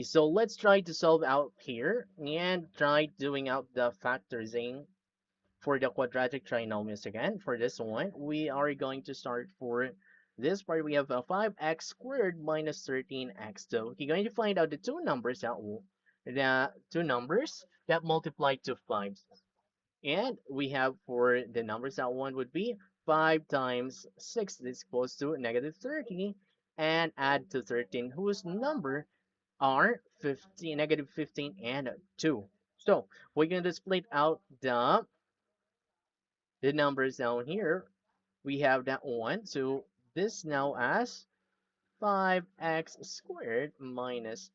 So let's try to solve out here and try doing out the factorizing for the quadratic trinomials again. For this one, we are going to start for this part. We have a 5x squared minus 13x. So you're going to find out the two numbers that multiply to 5. And we have for the numbers that one would be 5 times 6 is equals to negative 30 and add to 13 whose number are 15, negative 15 and 2. So we're going to split out the numbers down here. We have that one. So this now as 5x squared minus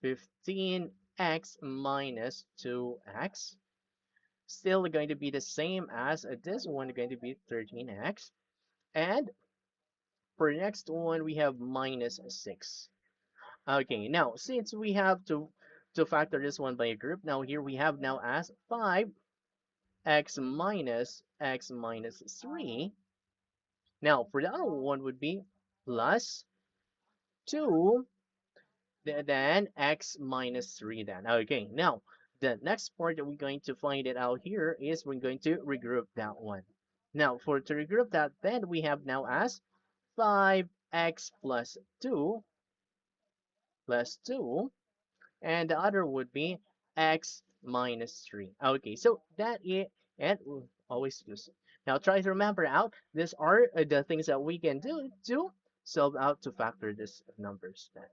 15x minus 2x. Still going to be the same as this one going to be 13x. And for the next one, we have minus 6. Okay, now since we have to factor this one by a group, now here we have now as 5x minus x minus 3. Now for the other one would be plus 2 then x minus 3 then. Okay, now the next part that we're going to find it out here is we're going to regroup that one. Now for to regroup that then we have now as 5x plus 2 plus 2 and the other would be x minus 3. Okay, so that is, and always use. Now try to remember out, these are the things that we can do to solve out to factor these numbers.